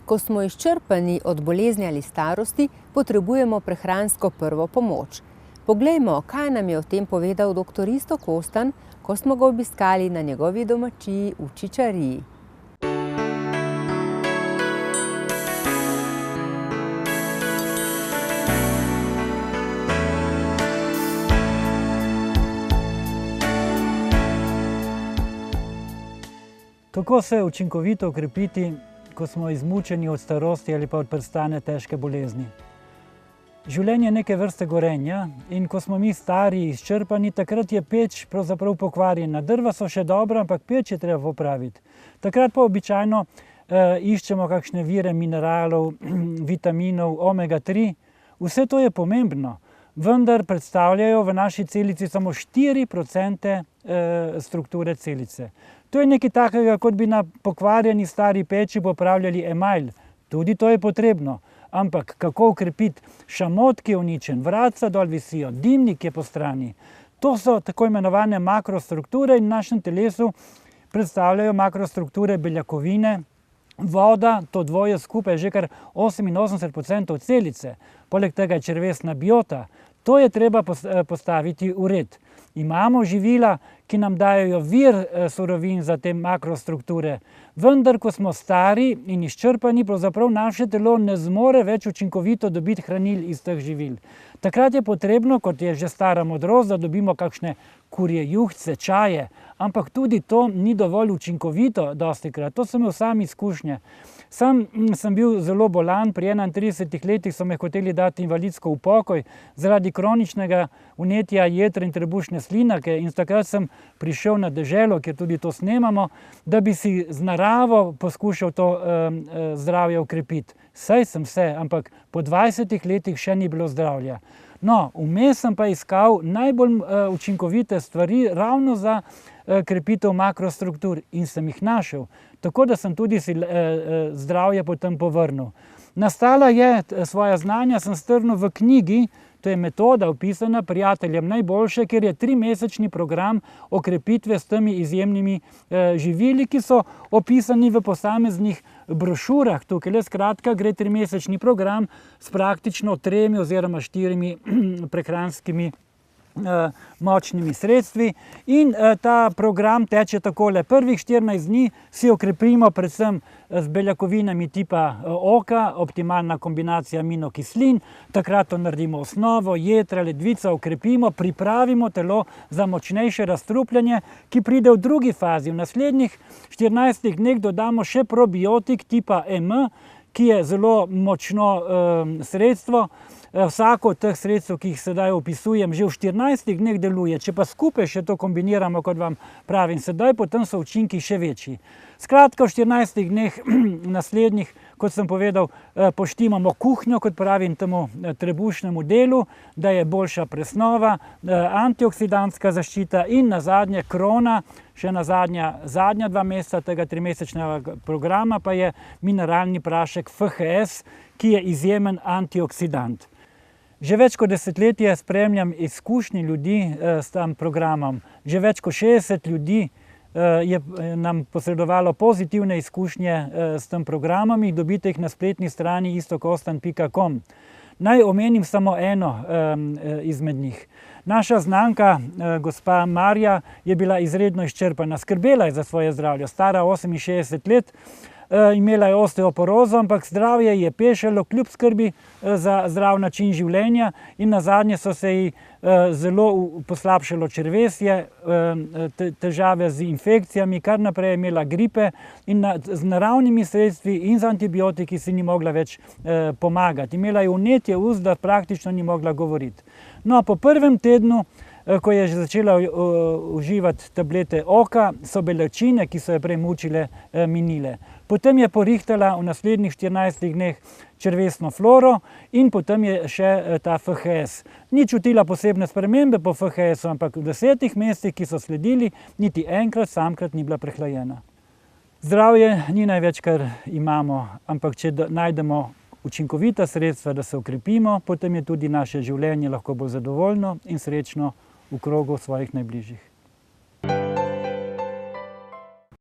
Ko smo izčrpani od bolezni ali starosti, potrebujemo prehransko prvo pomoč. Poglejmo, kaj nam je o tem povedal dr. Iztok Kostan, ko smo ga obiskali na njegovi domačiji v Čičariji. Kako se učinkovito okrepiti, ko smo izmučeni od starosti ali pa od prestane težke bolezni? Življenje je neke vrste gorenja in ko smo mi stari, izčrpani, takrat je peč pravzaprav pokvarjena. Drva so še dobra, ampak peč je treba popraviti. Takrat pa običajno iščemo kakšne vire mineralov, vitaminov, omega 3. Vse to je pomembno, vendar predstavljajo v naši celici samo 4% strukture celice. To je nekaj takega, kot bi na pokvarjeni stari peči popravljali emajl. Tudi to je potrebno. Ampak kako ukrepiti? Šamot, ki je uničen, vratca dol visijo, dimnik je po strani. To so tako imenovane makrostrukture in v našem telesu predstavljajo makrostrukture beljakovine, voda, to dvoje skupaj je že kar 88% celice. Poleg tega je črevesna biota. To je treba postaviti v red. Imamo živila, ki nam dajejo vir surovin za te makrostrukture, vendar ko smo stari in izčrpani, pravzaprav naše telo ne zmore več učinkovito dobiti hranil iz teh živil. Takrat je potrebno, kot je že stara modrost, da dobimo kakšne kurje juhce, čaje, ampak tudi to ni dovolj učinkovito dostikrat. To so imel sam izkušnje. Sam sem bil zelo bolan, pri 31 letih so me hoteli dati invalidsko v pokoj zaradi kroničnega vnetja jetra in trebušne slinavke in takrat sem prišel na deželo, kjer tudi to snemamo, da bi si z naravo poskušal to zdravje ukrepiti. Saj sem se, ampak po 20 letih še ni bilo zdravja. No, vmes sem pa iskal najbolj učinkovite stvari ravno za krepitev makrostruktur in sem jih našel. Tako da sem tudi si zdravje potem povrnil. Nastala je svoja znanja, sem strnil v knjigi, to je metoda opisana Prijateljem najboljše, kjer je 3-mesečni program okrepitve s temi izjemnimi živili, ki so opisani v posameznih brošurah. Tukaj skratka gre 3-mesečni program s praktično 3 oziroma 4 prehranskimi močnimi sredstvi in ta program teče takole. Prvih 14 dni si okrepimo predvsem z beljakovinami tipa oka, optimalna kombinacija aminokislin, takrat to naredimo osnovo, jetra, ledvica, okrepimo, pripravimo telo za močnejše razstrupljanje, ki pride v drugi fazi. V naslednjih 14 dneh dodamo še probiotik tipa M, ki je zelo močno sredstvo. Vsako od teh sredstev, ki jih sedaj opisujem, že v 14 dneh deluje. Če pa skupaj še to kombiniramo, kot vam pravim, sedaj potem so učinki še večji. Skratka, v 14 dneh naslednjih, kot sem povedal, poštimamo kuhnjo, kot pravim temu trebušnemu delu, da je boljša presnova, antioksidantska zaščita in nazadnje krona, še zadnja 2 meseca tega 3-mesečnega programa pa je mineralni prašek FHS, ki je izjemen antioksidant. Že več kot desetletje spremljam izkušnje ljudi s tem programom. Že več kot 60 ljudi je nam posredovalo pozitivne izkušnje s tem programom in dobite jih na spletni strani istokostan.com. Naj omenim samo eno izmed njih. Naša znanka, gospa Marja, je bila izredno izčrpana. Skrbela je za svoje zdravje, stara 68 let. Imela je osteoporozo, ampak zdravje je pešalo kljub skrbi za zdrav način življenja in nazadnje so se ji zelo poslabšalo črevesje, težave z infekcijami, kar naprej je imela gripe in z naravnimi sredstvi in z antibiotiki si ni mogla več pomagati. Imela je vnetje ust, da praktično ni mogla govoriti. No, po prvem tednu, ko je že začela uživati tablete oka, so bolečine, ki so jo prej mučile, minile. Potem je porihtala v naslednjih 14 dneh črevesno floro in potem je še ta FHS. Ni čutila posebne spremembe po FHS-u, ampak v 10 mesecih, ki so sledili, niti enkrat samkrat ni bila prehlajena. Zdravje ni največ, kar imamo, ampak če najdemo učinkovita sredstva, da se okrepimo, potem je tudi naše življenje lahko bolj zadovoljno in srečno v krogu svojih najbližjih.